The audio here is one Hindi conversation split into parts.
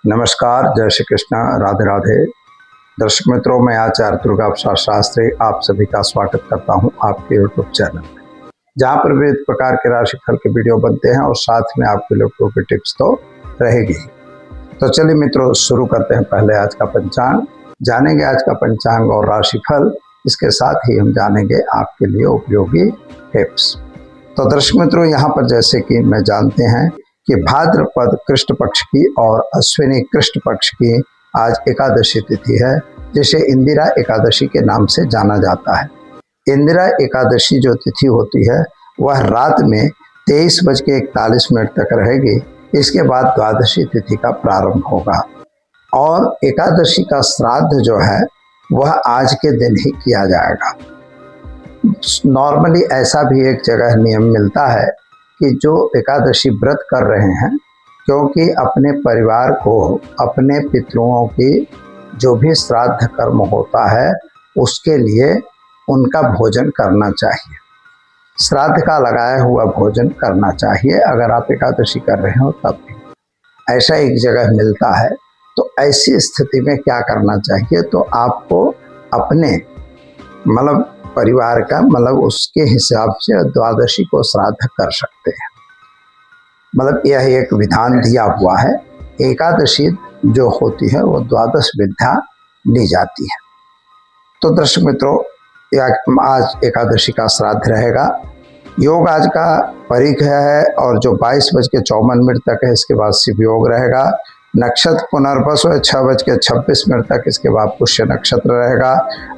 नमस्कार, जय श्री कृष्ण, राधे राधे। दर्शक मित्रों, मैं आचार्य दुर्गा प्रसाद शास्त्री आप सभी का स्वागत करता हूं आपके यूट्यूब चैनल में, जहां पर विविध प्रकार के राशिफल के वीडियो बनते हैं और साथ में आपके लोगों की टिप्स तो रहेगी। तो चलिए मित्रों, शुरू करते हैं। पहले आज का पंचांग जानेंगे, आज का पंचांग और राशिफल। इसके साथ ही हम जानेंगे आपके लिए उपयोगी टिप्स। तो दर्शक मित्रों, यहाँ पर जैसे कि मैं जानते हैं कि भाद्रपद कृष्ण पक्ष की और अश्विनी कृष्ण पक्ष की आज एकादशी तिथि है, जिसे इंदिरा एकादशी के नाम से जाना जाता है। इंदिरा एकादशी जो तिथि होती है वह रात में 23:41 तक रहेगी। इसके बाद द्वादशी तिथि का प्रारंभ होगा और एकादशी का श्राद्ध जो है वह आज के दिन ही किया जाएगा। नॉर्मली ऐसा भी एक जगह नियम मिलता है कि जो एकादशी व्रत कर रहे हैं, क्योंकि अपने परिवार को अपने पितरों की जो भी श्राद्ध कर्म होता है उसके लिए उनका भोजन करना चाहिए, श्राद्ध का लगाया हुआ भोजन करना चाहिए। अगर आप एकादशी कर रहे हो तब भी ऐसा एक जगह मिलता है। तो ऐसी स्थिति में क्या करना चाहिए, तो आपको अपने परिवार का उसके हिसाब से द्वादशी को श्राद्ध कर सकते हैं। यह एक विधान दिया हुआ है। एकादशी जो होती है वो द्वादश विद्या ली जाती है। तो दर्शक मित्रों, आज एकादशी का श्राद्ध रहेगा। योग आज का परिघ है और जो 22:54 तक है, इसके बाद शिव योग रहेगा। नक्षत्र पुनर्वसु है 6:26 तक, इसके बाद पुष्य नक्षत्र रहेगा।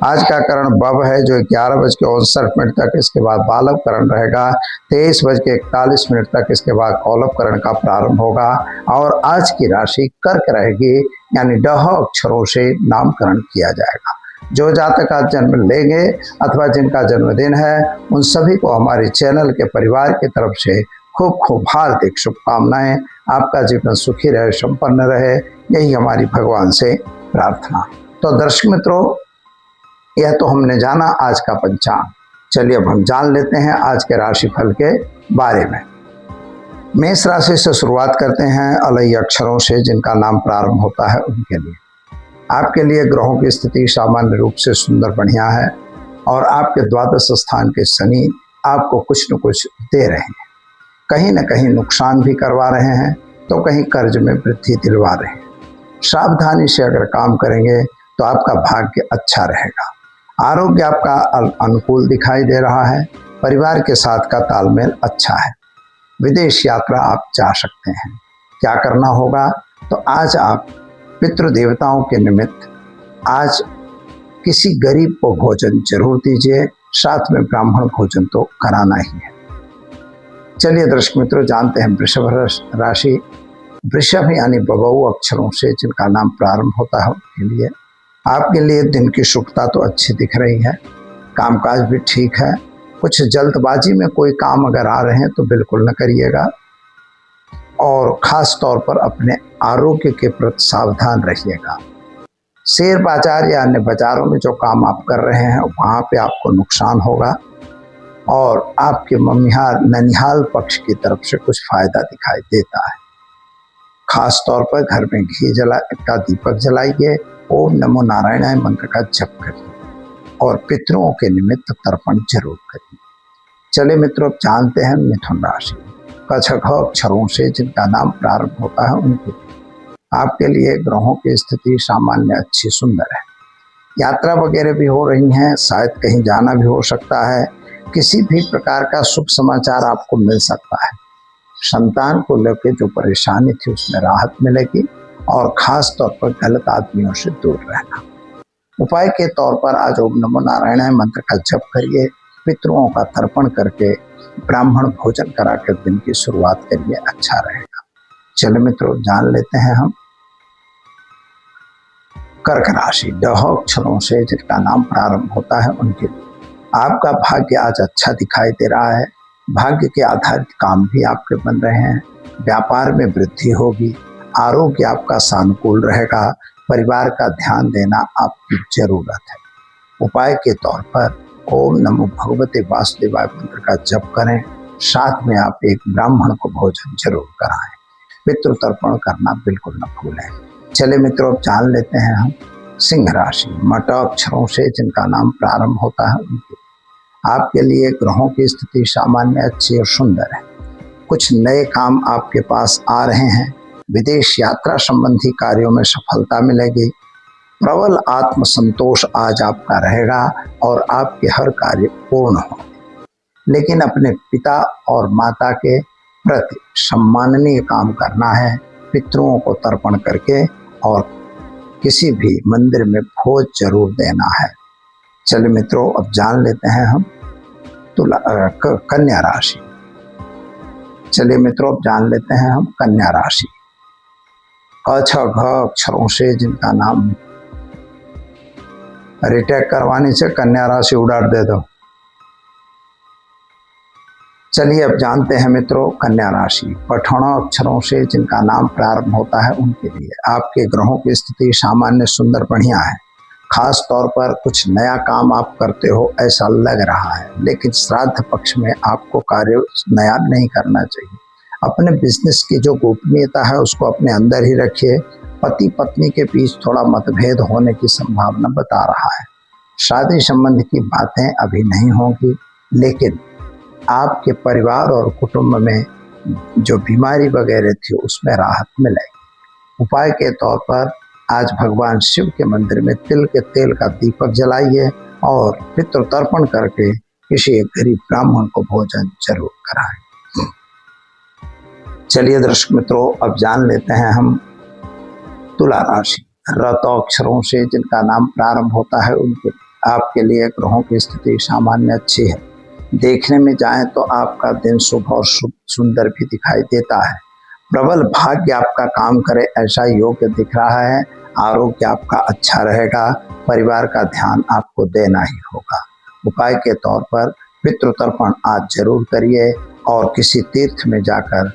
आज का करण बव है जो 11:59 तक, इसके बाद बालव करण रहेगा। 23:41 तक, इसके बाद कौलव करण का प्रारंभ होगा। और आज की राशि कर्क रहेगी, यानी ड अक्षरों से नामकरण किया जाएगा। जो जातक आज जन्म लेंगे अथवा जिनका जन्मदिन है, उन सभी को हमारे चैनल के परिवार की तरफ से खूब खूब हार्दिक शुभकामनाएं। आपका जीवन सुखी रहे, संपन्न रहे, यही हमारी भगवान से प्रार्थना। तो दर्शक मित्रों, यह तो हमने जाना आज का पंचांग। चलिए अब हम जान लेते हैं आज के राशिफल के बारे में। मेष राशि से शुरुआत करते हैं, अलई अक्षरों से जिनका नाम प्रारंभ होता है उनके लिए। आपके लिए ग्रहों की स्थिति सामान्य रूप से सुंदर बढ़िया है और आपके द्वादश स्थान के शनि आपको कुछ न कुछ दे रहे हैं। कहीं न कहीं नुकसान भी करवा रहे हैं, तो कहीं कर्ज में वृद्धि दिलवा रहे हैं। सावधानी से अगर काम करेंगे तो आपका भाग्य अच्छा रहेगा। आरोग्य आपका अनुकूल दिखाई दे रहा है। परिवार के साथ का तालमेल अच्छा है। विदेश यात्रा आप जा सकते हैं। क्या करना होगा, तो आज आप पितृदेवताओं के निमित्त आज किसी गरीब को भोजन जरूर दीजिए, साथ में ब्राह्मण भोजन तो कराना ही है। चलिए दर्शक मित्रों, जानते हैं वृषभ राशि। वृषभ यानी बबऊ अक्षरों से जिनका नाम प्रारंभ होता है उनके लिए आपके लिए दिन की शुभता तो अच्छी दिख रही है। कामकाज भी ठीक है। कुछ जल्दबाजी में कोई काम अगर आ रहे हैं तो बिल्कुल न करिएगा और खास तौर पर अपने आरोग्य के प्रति सावधान रहिएगा। शेयर बाजार या अन्य बाजारों में जो काम आप कर रहे हैं वहाँ पे आपको नुकसान होगा और आपके मम्मिहार ननिहाल पक्ष की तरफ से कुछ फायदा दिखाई देता है। खास तौर पर घर में घी का दीपक जलाइए, ओम नमो नारायणाय मंत्र का जप करिए और पितरों के निमित्त तर्पण जरूर करिए। चले मित्रों, जानते हैं मिथुन राशि। कछघ अक्षरों से जिनका नाम प्रारंभ होता है उनके आपके लिए ग्रहों की स्थिति सामान्य अच्छी सुंदर है। यात्रा वगैरह भी हो रही हैं, शायद कहीं जाना भी हो सकता है। किसी भी प्रकार का शुभ समाचार आपको मिल सकता है। संतान को लेकर जो परेशानी थी उसमें राहत मिलेगी और खास तौर पर गलत आदमियों से दूर रहना। उपाय के तौर पर आज ओम नमो नारायणाय मंत्र का जप करिए, पितरों का तर्पण करके ब्राह्मण भोजन कराकर दिन की शुरुआत करिए, अच्छा रहेगा। चलो मित्रों, जान लेते हैं हम कर्क राशि। ड अक्षरों से जिनका नाम प्रारंभ होता है उनके लिए आपका भाग्य आज अच्छा दिखाई दे रहा है। भाग्य के आधारित काम भी आपके बन रहे हैं। व्यापार में वृद्धि होगी। आरोग्य आपका सानुकूल रहेगा। परिवार का ध्यान देना आपकी जरूरत है। उपाय के तौर पर ओम नमो भगवते वासुदेवाय मंत्र का जप करें, साथ में आप एक ब्राह्मण को भोजन जरूर कराएं। पितृ तर्पण करना बिल्कुल न भूलें। चलिए मित्रों, अब जान लेते हैं हम सिंह राशि। मट अक्षरों से जिनका नाम प्रारंभ होता है उनके आपके लिए ग्रहों की स्थिति सामान्य, अच्छी और सुंदर है। कुछ नए काम आपके पास आ रहे हैं। विदेश यात्रा संबंधी कार्यों में सफलता मिलेगी। प्रबल आत्मसंतोष आज आपका रहेगा और आपके हर कार्य पूर्ण होंगे। लेकिन अपने पिता और माता के प्रति सम्माननीय काम करना है, पितरों को तर्पण करके, और किसी भी मंदिर में भोज जरूर देना है। चलिए मित्रों, अब जान लेते हैं हम कन्या राशि। चलिए मित्रों, अब जान लेते हैं हम कन्या राशि। क छ घ अक्षरों से जिनका नाम, रिटेक करवाने से कन्या राशि उड़ाड़ दे दो। चलिए अब जानते हैं मित्रों कन्या राशि। पठण अक्षरों से जिनका नाम प्रारंभ होता है उनके लिए आपके ग्रहों की स्थिति सामान्य, सुंदर, बढ़िया है। खास तौर पर कुछ नया काम आप करते हो ऐसा लग रहा है, लेकिन श्राद्ध पक्ष में आपको कार्य नया नहीं करना चाहिए। अपने बिजनेस की जो गोपनीयता है उसको अपने अंदर ही रखिए। पति पत्नी के बीच थोड़ा मतभेद होने की संभावना बता रहा है। शादी संबंध की बातें अभी नहीं होंगी, लेकिन आपके परिवार और कुटुंब में जो बीमारी वगैरह थी उसमें राहत मिलेगी। उपाय के तौर पर आज भगवान शिव के मंदिर में तिल के तेल का दीपक जलाइए और पितृ तर्पण करके किसी एक गरीब ब्राह्मण को भोजन जरूर कराएं। चलिए दर्शक मित्रों, अब जान लेते हैं हम तुला राशि। रत अक्षरों से जिनका नाम प्रारंभ होता है उनके आपके लिए ग्रहों की स्थिति सामान्य, अच्छी है। देखने में जाएं तो आपका दिन शुभ और सुंदर भी दिखाई देता है। प्रबल भाग्य आपका काम करे ऐसा योग दिख रहा है। आरोग्य आपका अच्छा रहेगा। परिवार का ध्यान आपको देना ही होगा। उपाय के तौर पर पितृ तर्पण आज जरूर करिए और किसी तीर्थ में जाकर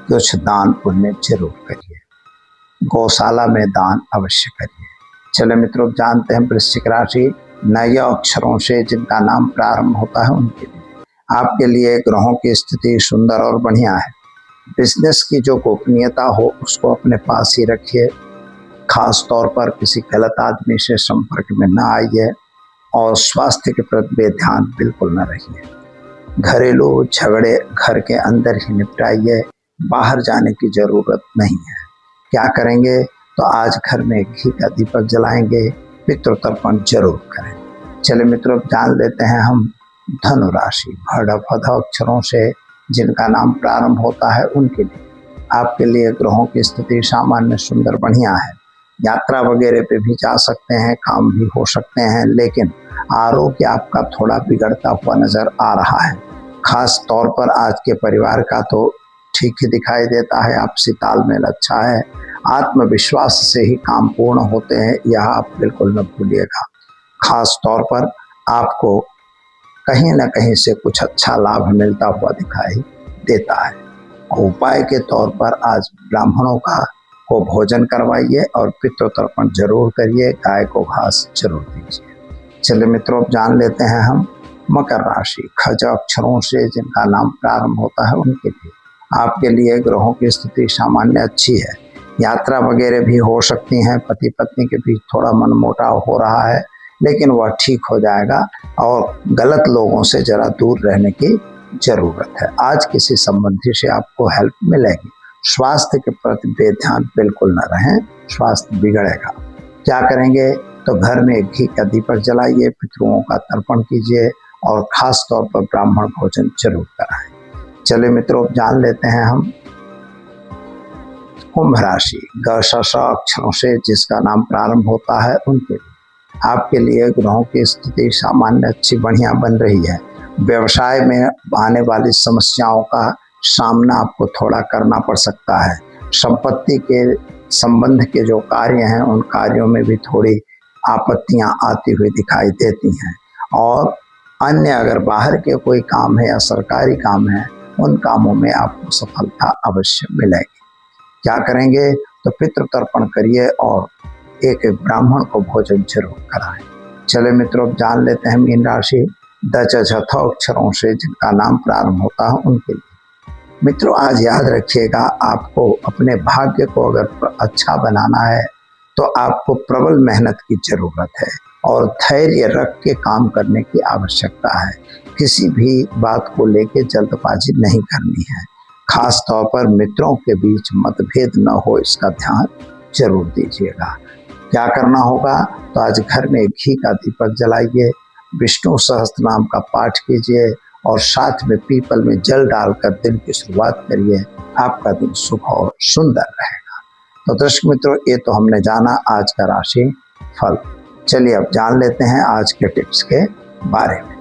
कुछ दान पुण्य जरूर करिए। गौशाला में दान अवश्य करिए। चले मित्रों, जानते हैं वृश्चिक राशि। नय अक्षरों से जिनका नाम प्रारंभ होता है उनके लिए आपके लिए ग्रहों की स्थिति सुंदर और बढ़िया है। बिजनेस की जो गोपनीयता हो उसको अपने पास ही रखिए। खास तौर पर किसी गलत आदमी से संपर्क में न आइए और स्वास्थ्य के प्रति बेध्यान बिल्कुल न रहिए। घरेलू झगड़े घर के अंदर ही निपटाइए, बाहर जाने की जरूरत नहीं है। क्या करेंगे तो आज घर में घी का दीपक जलाएंगे, पितृ तर्पण जरूर करें। चले मित्रों, जान लेते हैं हम धनु राशि। भड़ भद अक्षरों से जिनका नाम प्रारंभ होता है उनके लिए आपके लिए ग्रहों की स्थिति सामान्य, सुंदर, बढ़िया है। यात्रा वगैरह पे भी जा सकते हैं, काम भी हो सकते हैं, लेकिन आरोग्य आपका थोड़ा बिगड़ता हुआ नजर आ रहा है। खास तौर पर आज के परिवार का तो ठीक ही दिखाई देता है। आपसी तालमेल अच्छा है। आत्मविश्वास से ही काम पूर्ण होते हैं, यह आप बिल्कुल न भूलिएगा। खास तौर पर आपको कहीं न कहीं से कुछ अच्छा लाभ मिलता हुआ दिखाई देता है। उपाय के तौर पर आज ब्राह्मणों को भोजन करवाइए और पितृ तर्पण जरूर करिए। गाय को घास जरूर दीजिए। चलिए मित्रों, अब जान लेते हैं हम मकर राशि। खज अक्षरों से जिनका नाम प्रारंभ होता है उनके लिए आपके लिए ग्रहों की स्थिति सामान्य, अच्छी है। यात्रा वगैरह भी हो सकती हैं। पति पत्नी के बीच थोड़ा मनमुटाव हो रहा है, लेकिन वह ठीक हो जाएगा और गलत लोगों से जरा दूर रहने की जरूरत है। आज किसी संबंधी से आपको हेल्प मिलेगी। स्वास्थ्य के प्रति बेध्यान बिल्कुल न रहें, स्वास्थ्य बिगड़ेगा। क्या करेंगे तो घर में घी का दीपक जलाइए, पितरों का तर्पण कीजिए और खास तौर पर ब्राह्मण भोजन जरूर कराएं। चलिए मित्रों, जान लेते हैं हम कुंभ राशि। ग श श अक्षरों से जिसका नाम प्रारंभ होता है उनके लिए आपके लिए ग्रहों की स्थिति सामान्य, अच्छी, बढ़िया बन रही है। व्यवसाय में आने वाली समस्याओं का सामना आपको थोड़ा करना पड़ सकता है। संपत्ति के संबंध के जो कार्य हैं उन कार्यों में भी थोड़ी आपत्तियां आती हुई दिखाई देती हैं, और अन्य अगर बाहर के कोई काम है या सरकारी काम है उन कामों में आपको सफलता अवश्य मिलेगी। क्या करेंगे तो पितृ तर्पण करिए और एक ब्राह्मण को भोजन जरूर कराएं। चले मित्रों, जान लेते हैं मीन राशि। द च छ थ अक्षरों से जिनका नाम प्रारंभ होता है उनके लिए मित्रों, आज याद रखिएगा, आपको अपने भाग्य को अगर अच्छा बनाना है तो आपको प्रबल मेहनत की जरूरत है और धैर्य रख के काम करने की आवश्यकता है। किसी भी बात को लेके जल्दबाजी नहीं करनी है। खास तौर पर मित्रों के बीच मतभेद न हो, इसका ध्यान जरूर दीजिएगा। क्या करना होगा, तो आज घर में घी का दीपक जलाइए, विष्णु सहस्त्र नाम का पाठ कीजिए और साथ में पीपल में जल डालकर दिन की शुरुआत करिए। आपका दिन शुभ और सुंदर रहेगा। तो दर्शक मित्रों, ये तो हमने जाना आज का राशि फल। चलिए अब जान लेते हैं आज के टिप्स के बारे में।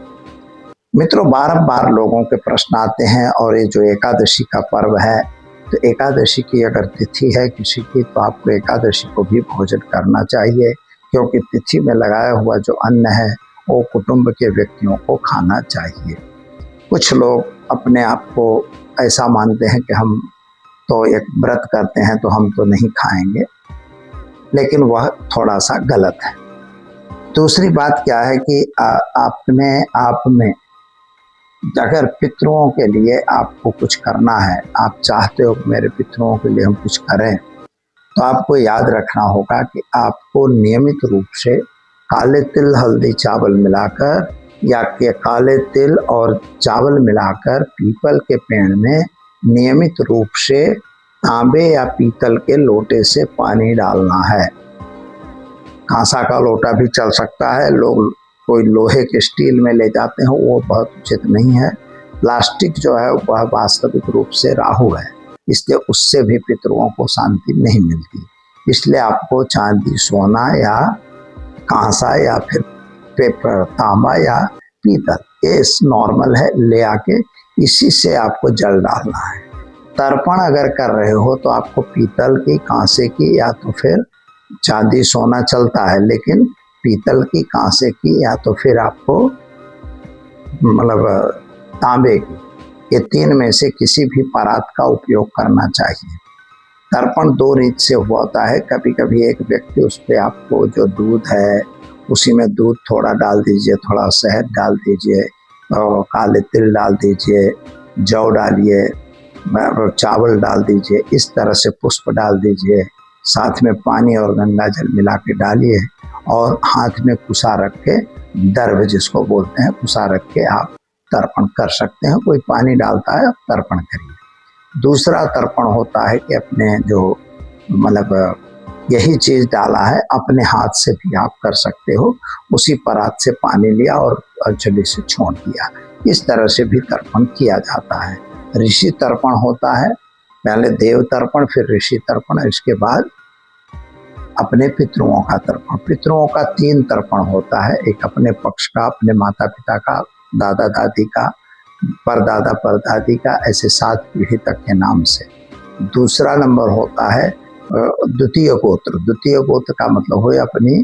मित्रों, बारंबार लोगों के प्रश्न आते हैं और ये जो एकादशी का पर्व है, तो एकादशी की अगर तिथि है किसी की, तो आपको एकादशी को भी भोजन करना चाहिए, क्योंकि तिथि में लगाया हुआ जो अन्न है वो कुटुंब के व्यक्तियों को खाना चाहिए। कुछ लोग अपने आप को ऐसा मानते हैं कि हम तो एक व्रत करते हैं तो हम तो नहीं खाएंगे, लेकिन वह थोड़ा सा गलत है। दूसरी बात क्या है कि अपने आप में अगर पितरों के लिए आपको कुछ करना है, आप चाहते हो कि मेरे पितरों के लिए हम कुछ करें, तो आपको याद रखना होगा कि आपको नियमित रूप से काले तिल हल्दी चावल मिलाकर या के काले तिल और चावल मिलाकर पीपल के पेड़ में नियमित रूप से तांबे या पीतल के लोटे से पानी डालना है। कांसा का लोटा भी चल सकता है, लोग कोई लोहे के स्टील में ले जाते हैं, वो बहुत उचित नहीं है। प्लास्टिक जो है वह वास्तविक रूप से राहु है, इसलिए उससे भी पितरों को शांति नहीं मिलती। इसलिए आपको चांदी, सोना या कांसा या फिर पेपर, तांबा या पीतल, ये नॉर्मल है, ले आके इसी से आपको जल डालना है। तर्पण अगर कर रहे हो तो आपको पीतल की, कांसे की या तो फिर चांदी सोना चलता है, लेकिन पीतल की, कांसे की या तो फिर आपको मतलब तांबे की, ये तीन में से किसी भी परात का उपयोग करना चाहिए। तर्पण दो रीत से होता है। कभी कभी एक व्यक्ति उस पर आपको जो दूध है उसी में दूध थोड़ा डाल दीजिए, थोड़ा शहद डाल दीजिए और काले तिल डाल दीजिए, जौ डालिए, चावल डाल दीजिए, इस तरह से पुष्प डाल दीजिए, साथ में पानी और गंगा जल मिला के डालिए और हाथ में कुसा रख के, दर्भ जिसको बोलते हैं, कुसा रख के आप तर्पण कर सकते हैं। कोई पानी डालता है, तर्पण करिए। दूसरा तर्पण होता है कि अपने जो मतलब यही चीज डाला है अपने हाथ से भी आप कर सकते हो। उसी परात से पानी लिया और अंजलि से छोड़ दिया, इस तरह से भी तर्पण किया जाता है। ऋषि तर्पण होता है, पहले देव तर्पण, फिर ऋषि तर्पण, इसके बाद अपने पितरों का तर्पण। पितरों का तीन तर्पण होता है, एक अपने पक्ष का, अपने माता पिता का, दादा दादी का, परदादा परदादी का, ऐसे 7 पीढ़ी तक के नाम से। दूसरा नंबर होता है द्वितीय गोत्र। द्वितीय गोत्र का मतलब हो अपनी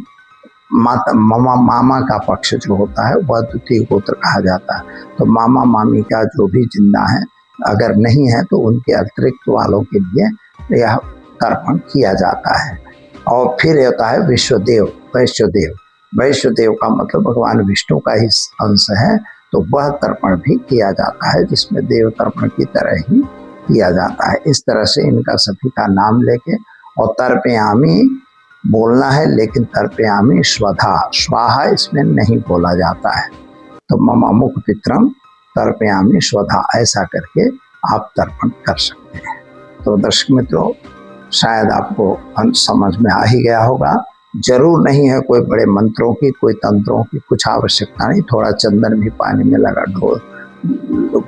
माता मामा का पक्ष जो होता है वह द्वितीय गोत्र कहा जाता है। तो मामा मामी का जो भी जिंदा है, अगर नहीं है तो उनके अतिरिक्त वालों के लिए यह तर्पण किया जाता है। और फिर होता है विश्वदेव, वैश्वदेव। वैश्वदेव का मतलब भगवान विष्णु का ही अंश है, तो वह तर्पण भी किया जाता है, जिसमें देव तर्पण की तरह ही किया जाता है। इस तरह से इनका सभी का नाम लेके और तर्पयामी बोलना है, लेकिन तर्पयामी स्वधा, स्वाहा इसमें नहीं बोला जाता है। तो मम अमुक पित्रम तर्पयामी स्वधा, ऐसा करके आप तर्पण कर सकते हैं। तो दर्शक मित्रों, शायद आपको समझ में आ ही गया होगा। जरूर नहीं है कोई बड़े मंत्रों की, कोई तंत्रों की कुछ आवश्यकता नहीं। थोड़ा चंदन भी पानी में लगा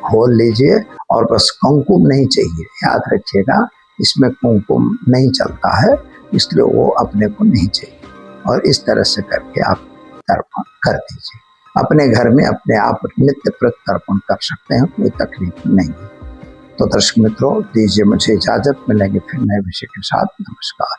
घोल लीजिए और बस कुमकुम नहीं चाहिए, याद रखिएगा, इसमें कुमकुम नहीं चलता है, इसलिए वो अपने को नहीं चाहिए। और इस तरह से करके आप तर्पण कर दीजिए। अपने घर में अपने आप नित्य प्रति तर्पण कर सकते हैं, कोई तकलीफ नहीं है। तो दर्शक मित्रों, दीजिए मुझे इजाजत, मिलेंगे फिर नए विषय के साथ। नमस्कार।